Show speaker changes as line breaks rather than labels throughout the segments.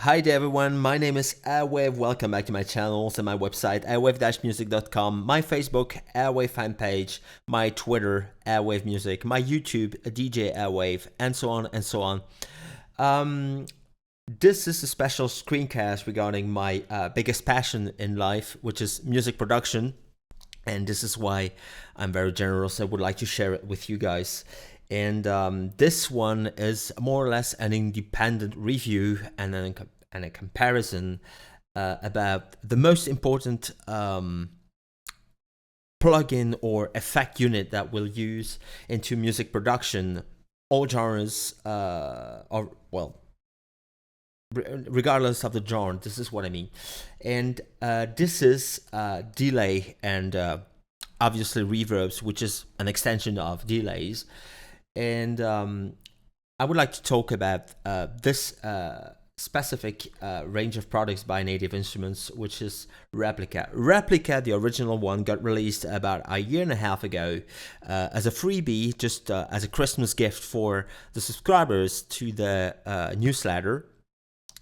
Hi there everyone, my name is Airwave. Welcome back to my channels and my website airwave-music.com, my Facebook Airwave fan page, my Twitter Airwave Music, my YouTube DJ Airwave, and so on and so on. This is a special screencast regarding my biggest passion in life, which is music production. And this is why I'm very generous. I would like to share it with you guys. And this one is more or less an independent review and a comparison about the most important plugin or effect unit that we'll use into music production, all genres, regardless of the genre. This is what I mean. And this is delay and obviously reverbs, which is an extension of delays. And I would like to talk about this specific range of products by Native Instruments, which is Replika. Replika, the original one, got released about a year and a half ago as a freebie, just as a Christmas gift for the subscribers to the newsletter.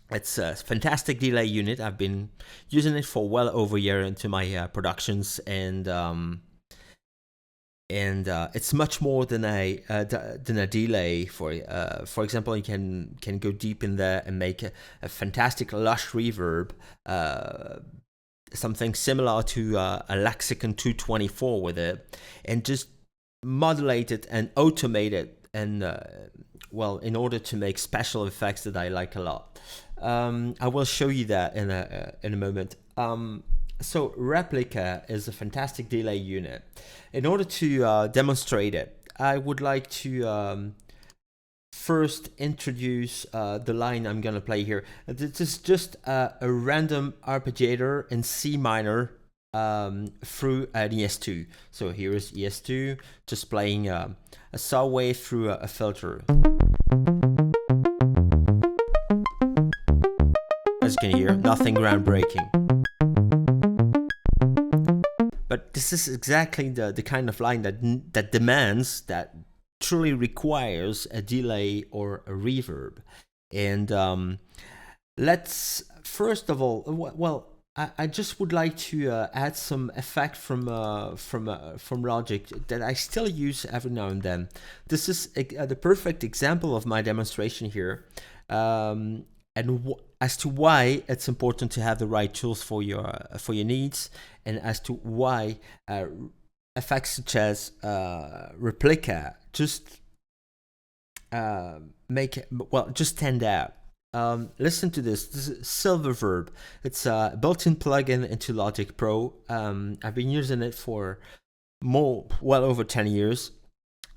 It's a fantastic delay unit. I've been using it for well over a year into my productions, and it's much more than a delay. For example, you can go deep in there and make a fantastic lush reverb, something similar to a Lexicon 224 with it, and just modulate it and automate it, and in order to make special effects that I like a lot. I will show you that in a moment. So Replika is a fantastic delay unit. In order to demonstrate it, I would like to first introduce the line I'm going to play here. This is just a random arpeggiator in C minor through an ES2. So here is ES2, just playing a saw wave through a filter. As you can hear, nothing groundbreaking. But this is exactly the kind of line that demands, that truly requires a delay or a reverb. And let's first of all, I just would like to add some effect from Logic that I still use every now and then. This is the perfect example of my demonstration here. And as to why it's important to have the right tools for your needs, and as to why effects such as Replika just just stand out. Listen to this. This is Silververb. It's a built-in plugin into Logic Pro. I've been using it for well over 10 years.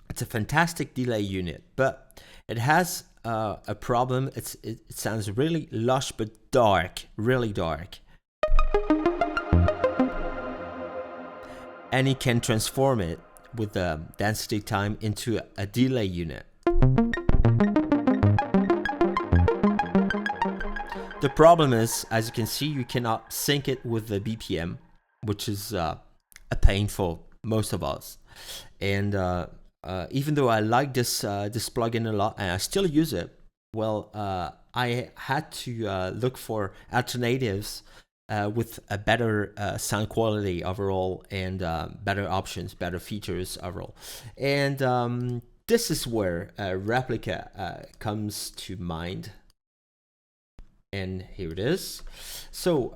It's a fantastic delay unit, but it has a problem. It sounds really lush but dark, really dark. And you can transform it with the density time into a delay unit. The problem is, as you can see, you cannot sync it with the BPM, which is a pain for most of us. And even though I like this plugin a lot and I still use it, I had to look for alternatives with a better sound quality overall, and better options, better features overall. And this is where Replika comes to mind. And here it is. So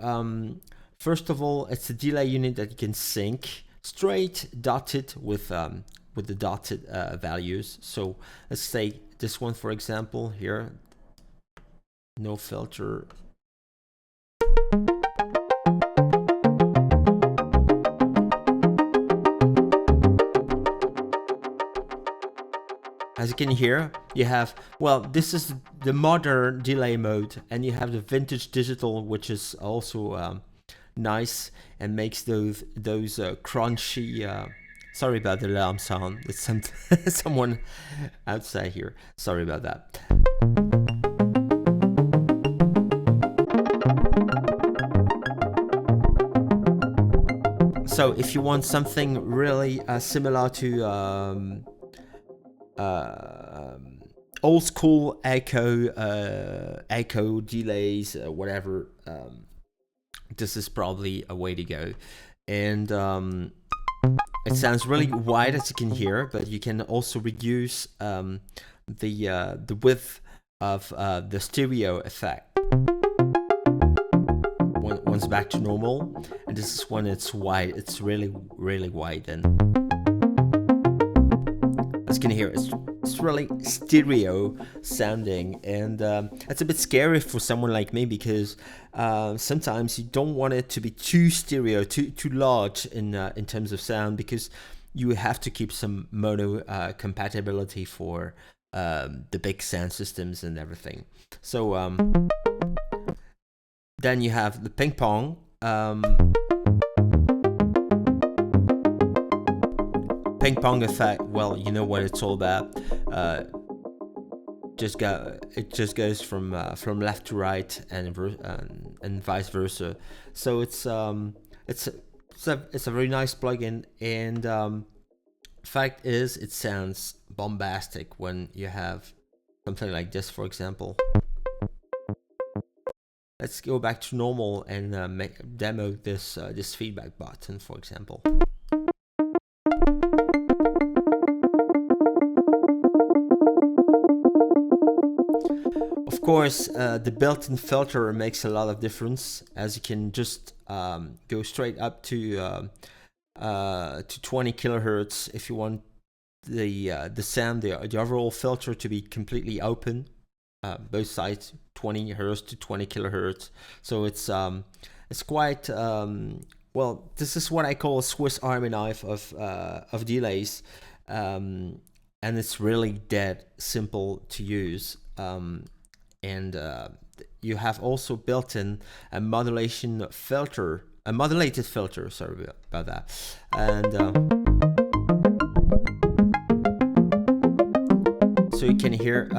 first of all, it's a delay unit that you can sync straight dotted with the dotted values. So let's say this one, for example, here, no filter. As you can hear, you have, this is the modern delay mode, and you have the vintage digital, which is also nice and makes those crunchy. Sorry about the alarm sound. It's someone outside here. Sorry about that. So if you want something really similar to old school echo delays, whatever. This is probably a way to go. And it sounds really wide, as you can hear, but you can also reduce the width of the stereo effect. Once back to normal, and this is when it's wide. It's really wide. And as you can hear, it's really stereo sounding, and it's a bit scary for someone like me, because sometimes you don't want it to be too stereo, too large in terms of sound, because you have to keep some mono compatibility for the big sound systems and everything. So then you have the ping pong. Ping pong effect. Well, you know what it's all about. It just goes from left to right and vice versa. So it's a very nice plugin, and fact is, it sounds bombastic when you have something like this, for example. Let's go back to normal and demo this feedback button, for example. Of course, the built-in filter makes a lot of difference, as you can just go straight up to 20 kilohertz if you want the sound, the overall filter to be completely open, both sides, 20 hertz to 20 kilohertz. So it's quite well. This is what I call a Swiss Army knife of delays, and it's really dead simple to use. And you have also built in a modulation filter, a modulated filter. Sorry about that. And so you can hear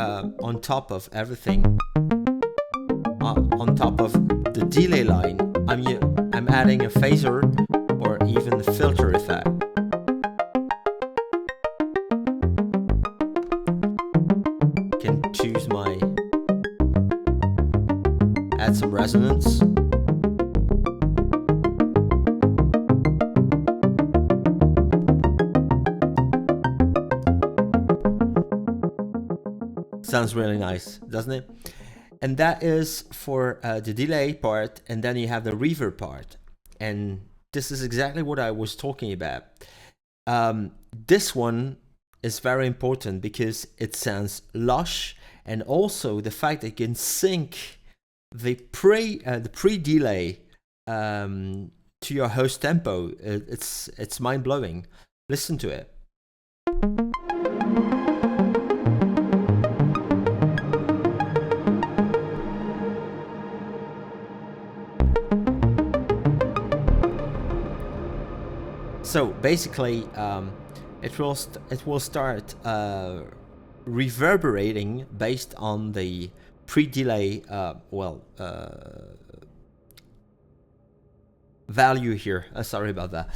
on top of everything, on top of the delay line, I'm adding a phaser or even a filter effect. Can choose my add some resonance. Sounds really nice, doesn't it? And that is for the delay part, and then you have the reverb part, and this is exactly what I was talking about. This one is very important because it sounds lush, and also the fact that you can sync the pre-delay to your host tempo. It's mind-blowing. Listen to it. So basically, it will start reverberating based on the pre-delay value here. Sorry about that.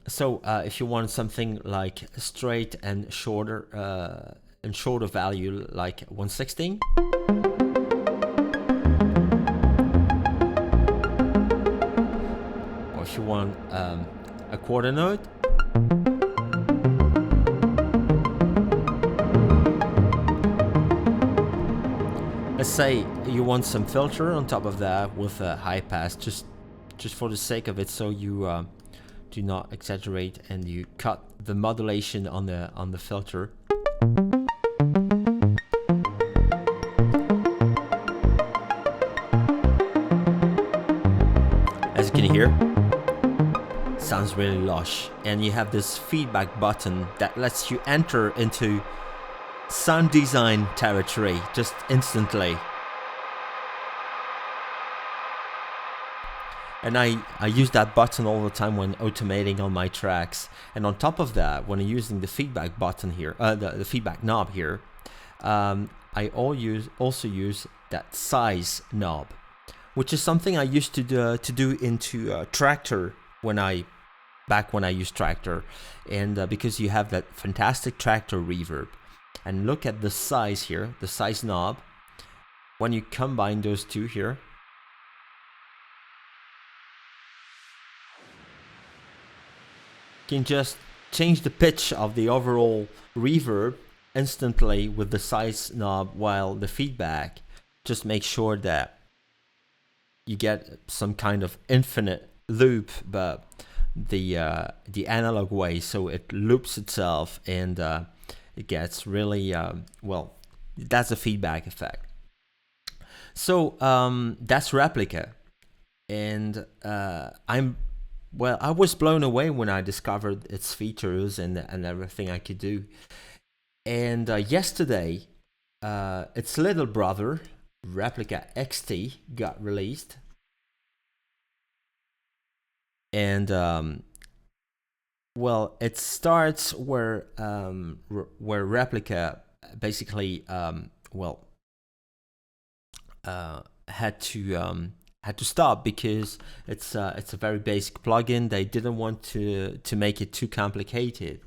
So if you want something like straight and shorter value, like 116. If you want a quarter note, let's say you want some filter on top of that with a high pass, just for the sake of it, so you do not exaggerate and you cut the modulation on the filter. As you can hear, sounds really lush, and you have this feedback button that lets you enter into sound design territory just instantly. And I use that button all the time when automating on my tracks. And on top of that, when I'm using the feedback button here, the feedback knob here, I also use that size knob, which is something I used to do into Tractor when I back when I used Tractor, and because you have that fantastic Tractor reverb. And look at the size here, the size knob. When you combine those two here, you can just change the pitch of the overall reverb instantly with the size knob, while the feedback just makes sure that you get some kind of infinite loop, but the analog way, so it loops itself, and it gets really well. That's a feedback effect. So that's Replica, and I was blown away when I discovered its features and everything I could do. And yesterday, its little brother, Replica XT, got released. And well, it starts where Replica basically had to stop, because it's a very basic plugin. They didn't want to make it too complicated.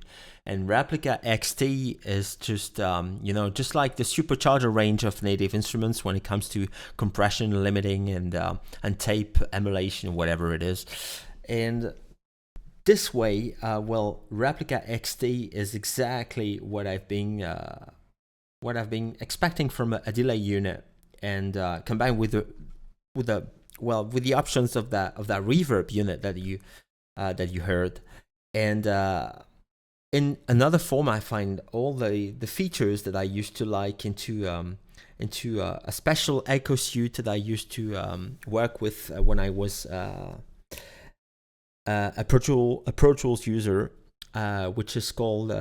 And Replica XT is just just like the supercharger range of Native Instruments when it comes to compression, limiting, and tape emulation, whatever it is. And this way, Replica XT is exactly what I've been expecting from a delay unit, and combined with the options of that reverb unit that you heard. And in another form, I find all the features that I used to like into a special echo suite that I used to work with when I was a Pro Tools user, which is called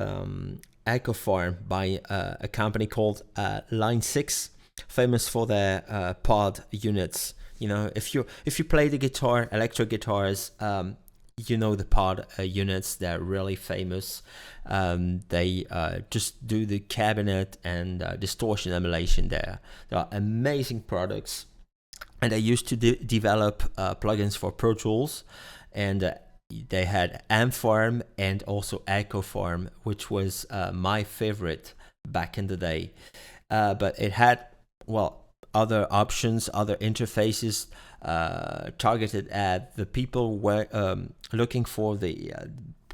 Echo Farm by a company called Line 6, famous for their pod units. If you play the guitar, electric guitars, the pod units. They're really famous. They just do the cabinet and distortion emulation there. They are amazing products, and I used to develop plugins for Pro Tools, and they had Amp Farm and also Echo Farm, which was my favorite back in the day. But it had other options, other interfaces targeted at the people were looking for the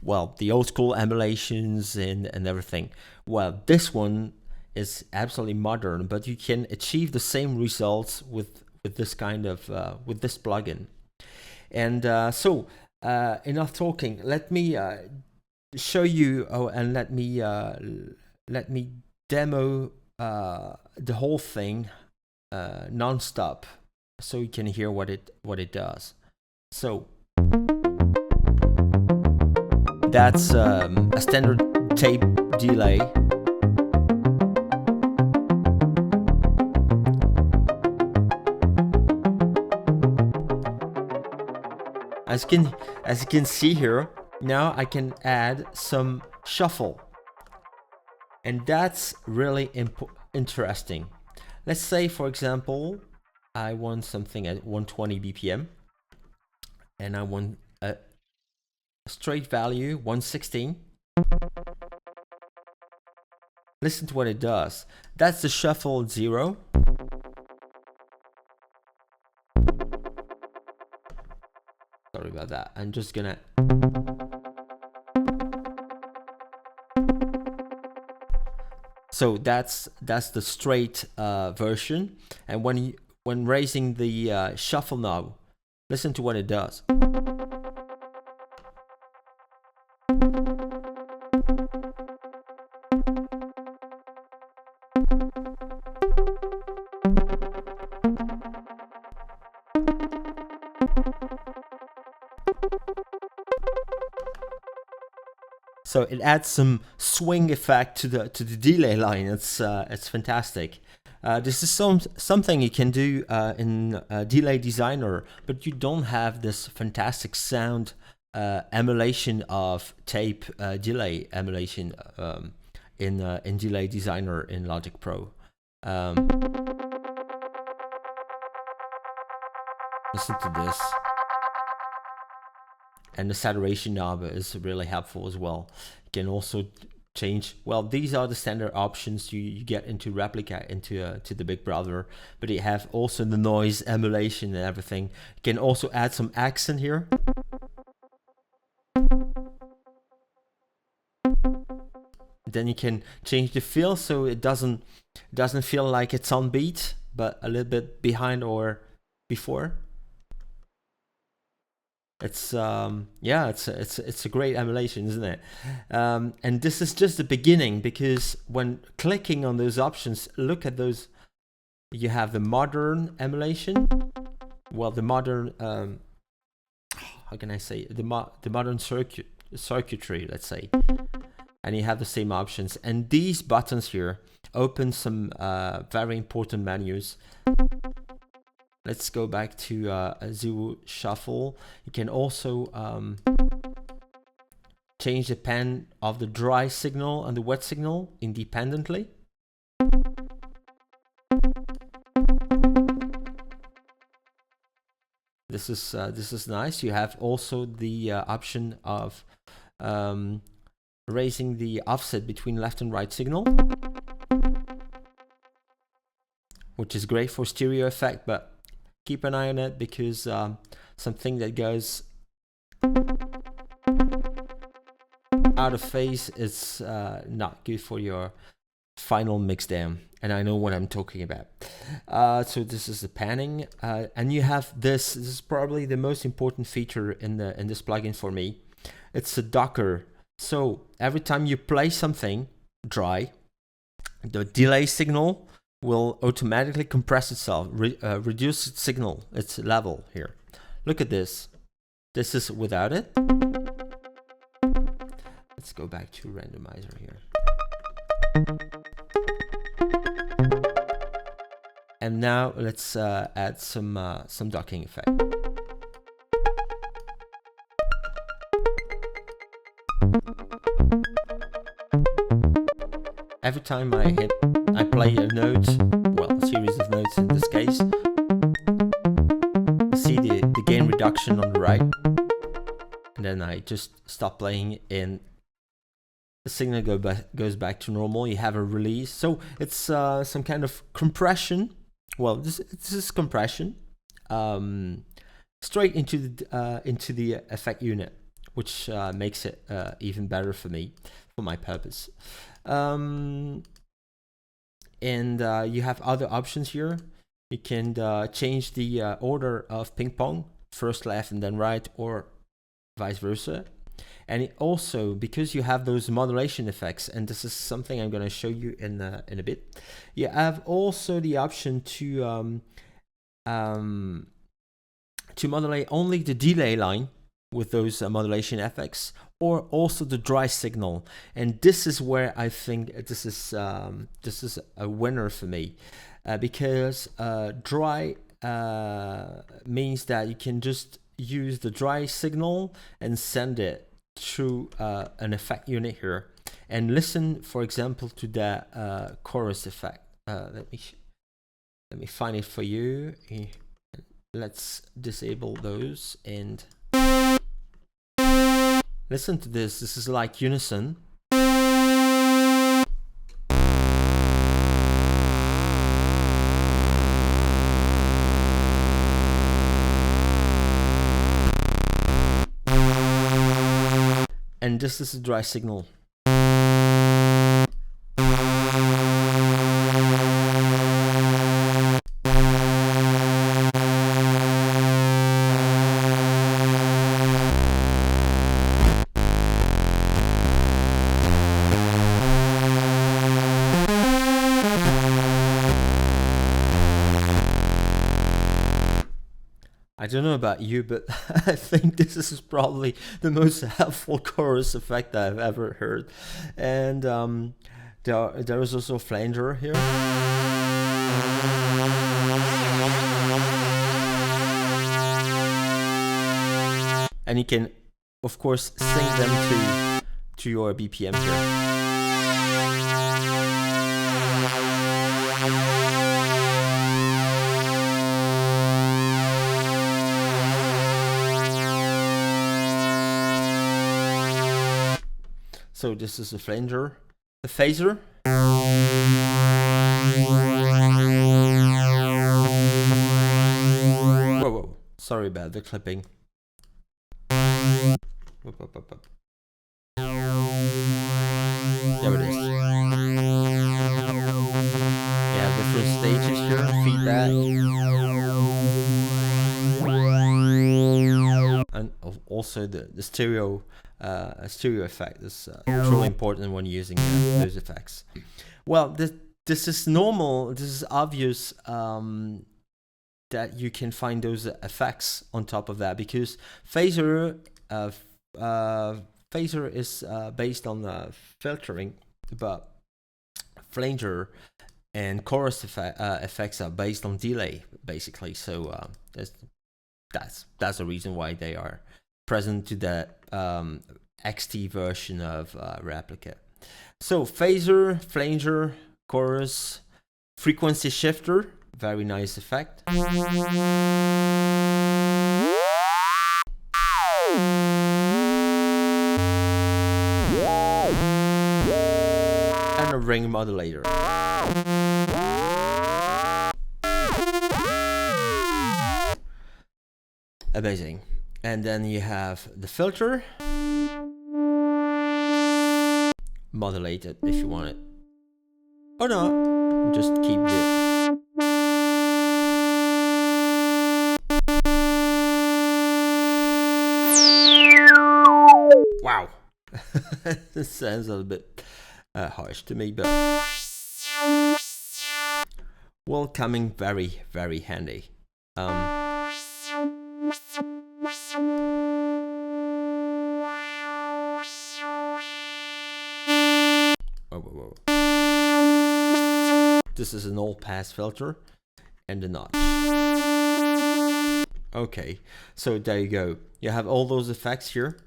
old school emulations and everything. Well, this one is absolutely modern, but you can achieve the same results with this kind of with this plugin. And so enough talking. Let me show you. And let me demo the whole thing non-stop, so you can hear what it does. So that's a standard tape delay. As you can see here, now I can add some shuffle, and that's really interesting. Let's say, for example, I want something at 120 BPM, and I want a straight value 116. Listen to what it does. That's the shuffle 0. Sorry about that. I'm just gonna. So that's the straight version. And when raising the shuffle knob, listen to what it does. So it adds some swing effect to the delay line. It's fantastic. This is something you can do in Delay Designer, but you don't have this fantastic sound emulation of tape delay emulation in Delay Designer in Logic Pro. Listen to this. And the saturation knob is really helpful as well. You can also change, well, these are the standard options you get into Replica, into to the Big Brother, but you have also the noise emulation and everything. You can also add some accent here. Then you can change the feel so it doesn't feel like it's on beat, but a little bit behind or before. It's yeah, it's a great emulation, isn't it? And this is just the beginning, because when clicking on those options, look at those. You have the modern emulation. Well, the modern how can I say, the modern circuitry, let's say. And you have the same options. And these buttons here open some very important menus. Let's go back to a Zero Shuffle. You can also change the pan of the dry signal and the wet signal independently. This is nice. You have also the option of raising the offset between left and right signal, which is great for stereo effect, but keep an eye on it, because something that goes out of phase is not good for your final mix down, and I know what I'm talking about. So this is the panning, and you have this is probably the most important feature in this plugin for me. It's a Docker. So every time you play something dry, the delay signal will automatically compress itself, reduce its signal, its level here. Look at this. This is without it. Let's go back to randomizer here. And now let's add some docking effect. Every time I play a note, well, a series of notes in this case, see the gain reduction on the right, and then I just stop playing and the signal goes back to normal. You have a release, so it's some kind of compression. Well, this is compression straight into the effect unit, which makes it even better for me, for my purpose. And you have other options here. You can change the order of ping pong, first left and then right, or vice versa. And it also, because you have those modulation effects, and this is something I'm going to show you in a bit, you have also the option to modulate only the delay line with those modulation effects, or also the dry signal. And this is where I think this is a winner for me, because dry means that you can just use the dry signal and send it through an effect unit here, and listen, for example, to that chorus effect. Let me find it for you. Let's disable those and listen to this. This is like unison. And this is a dry signal. I don't know about you, but I think this is probably the most helpful chorus effect I've ever heard. And there is also a flanger here. And you can, of course, sync them to your BPM here. So this is a flanger, a phaser. Whoa, whoa, sorry about the clipping. Whoop, whoop, whoop, whoop. There it is. Yeah, different stages here, feedback. And also the stereo effect is truly important when using those effects. Well, this is normal, this is obvious that you can find those effects on top of that, because phaser is based on filtering, but flanger and chorus effects are based on delay, basically. So that's the reason why they are present to that XT version of Replika. So phaser, flanger, chorus, frequency shifter, very nice effect. And a ring modulator. Amazing. And then you have the filter, modulated if you want it, or not, just keep the wow. This sounds a little bit harsh to me, but well, coming very, very handy. Whoa. This is an all-pass filter and a notch. Okay, so there you go. You have all those effects here,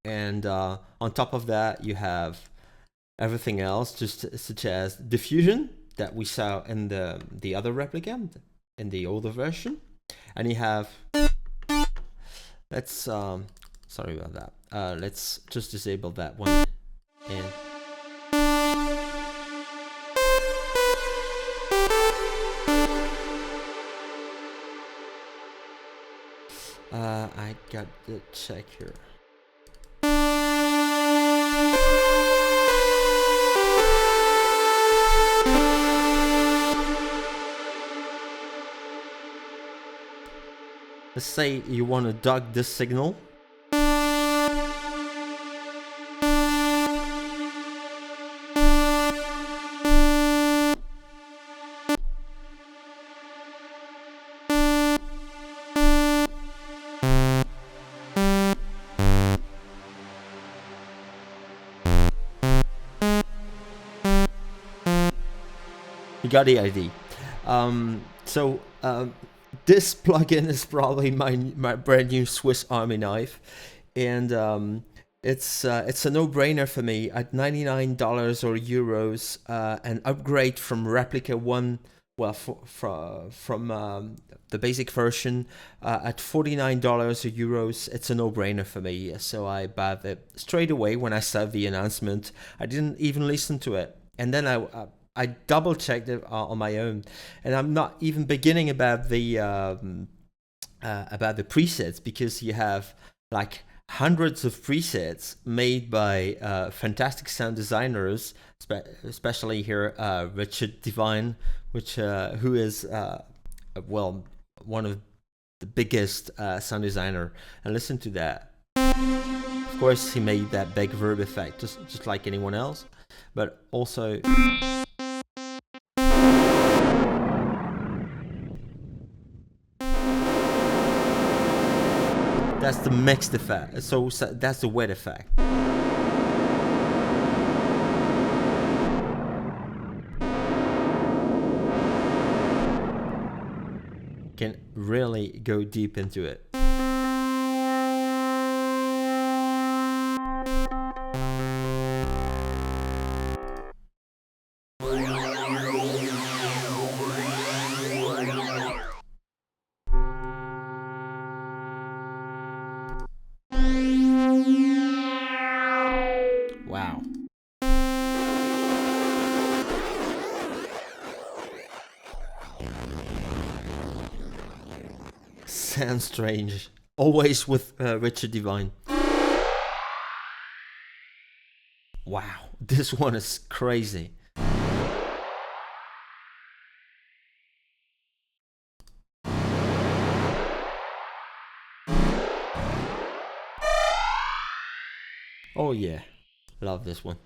and on top of that you have everything else, just such as diffusion that we saw in the other replica, in the older version, and you have, let's sorry about that, let's just disable that one, and I got the check here. Let's say you want to duck this signal. You got the idea. This plugin is probably my brand new Swiss Army knife, and it's a no-brainer for me. At $99 or euros, an upgrade from Replika 1, well, from the basic version, at $49 or euros, it's a no-brainer for me. So I bought it straight away when I saw the announcement. I didn't even listen to it, and then I double checked it on my own, and I'm not even beginning about the presets, because you have like hundreds of presets made by fantastic sound designers, especially here Richard Devine, who is well, one of the biggest sound designer. And listen to that. Of course, he made that big verb effect, just like anyone else, but also. That's the mixed effect, so that's the wet effect. Can really go deep into it. Wow. Sounds strange. Always with Richard Devine. Wow, this one is crazy. Oh yeah, love this one.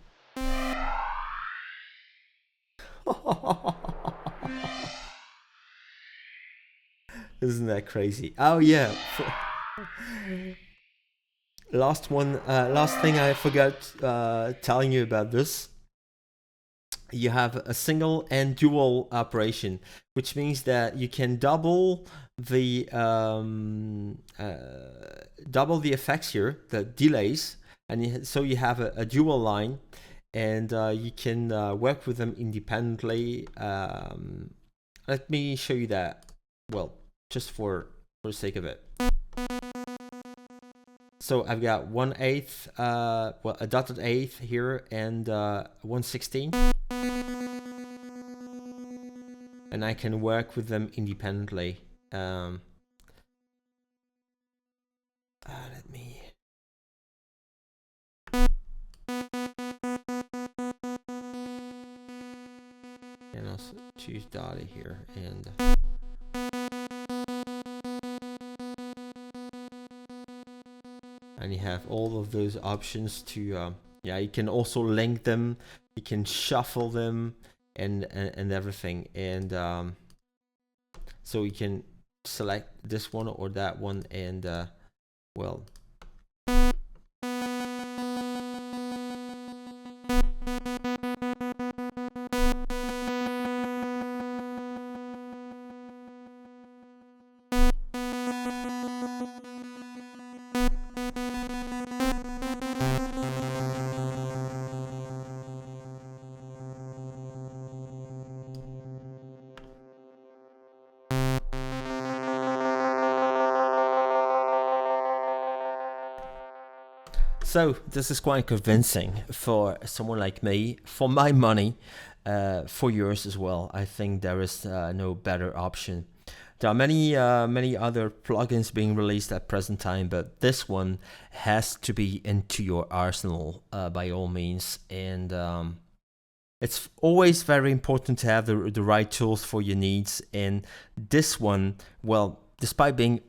Isn't that crazy? Oh yeah. Last thing I forgot telling you about this. You have a single and dual operation, which means that you can double the effects here, the delays, and so you have a dual line, and you can work with them independently. Let me show you that. Well, just for the sake of it. So I've got 1/8, well, a dotted eighth here, and 1/16. And I can work with them independently. Let me. And also choose dotted here, and you have all of those options to yeah, you can also link them, you can shuffle them, and everything, and so you can select this one or that one, and well, so this is quite convincing for someone like me, for my money, for yours as well. I think there is no better option. There are many other plugins being released at present time, but this one has to be into your arsenal by all means. And it's always very important to have the right tools for your needs. And this one, well, despite being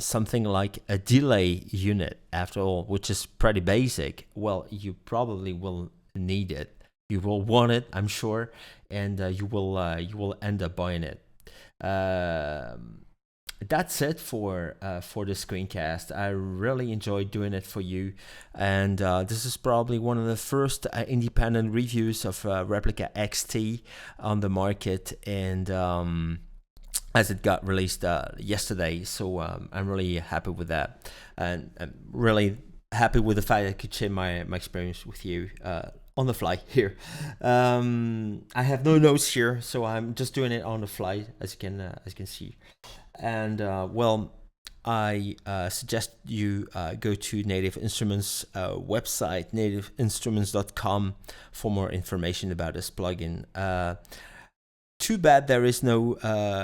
something like a delay unit after all, which is pretty basic, well, you probably will need it. You will want it, I'm sure, and you will end up buying it. That's it for the screencast. I really enjoyed doing it for you, and this is probably one of the first independent reviews of Replica XT on the market, and as it got released yesterday, so I'm really happy with that, and I'm really happy with the fact I could share my experience with you on the fly here. I have no notes here, so I'm just doing it on the fly, as you can see. And well, I suggest you go to Native Instruments website, nativeinstruments.com, for more information about this plugin. Too bad there is no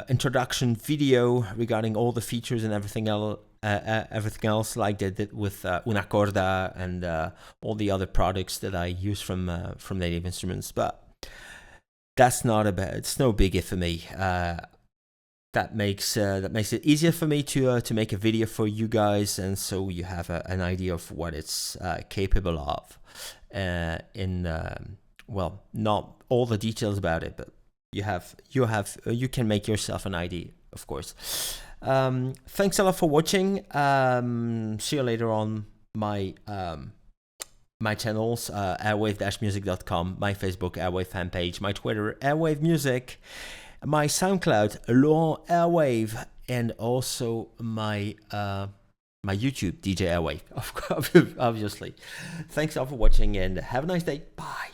introduction video regarding all the features and everything else like they did with Una Corda and all the other products that I use from Native Instruments. But that's not it's no biggie for me. That makes it easier for me to make a video for you guys, and so you have an idea of what it's capable of. Well, not all the details about it, but you can make yourself an idea, of course. Thanks a lot for watching. See you later on my my channels, airwave-music.com, my Facebook Airwave fan page, my Twitter Airwave Music, my SoundCloud Laurent Airwave, and also my my YouTube DJ Airwave, obviously. Thanks all for watching, and have a nice day. Bye.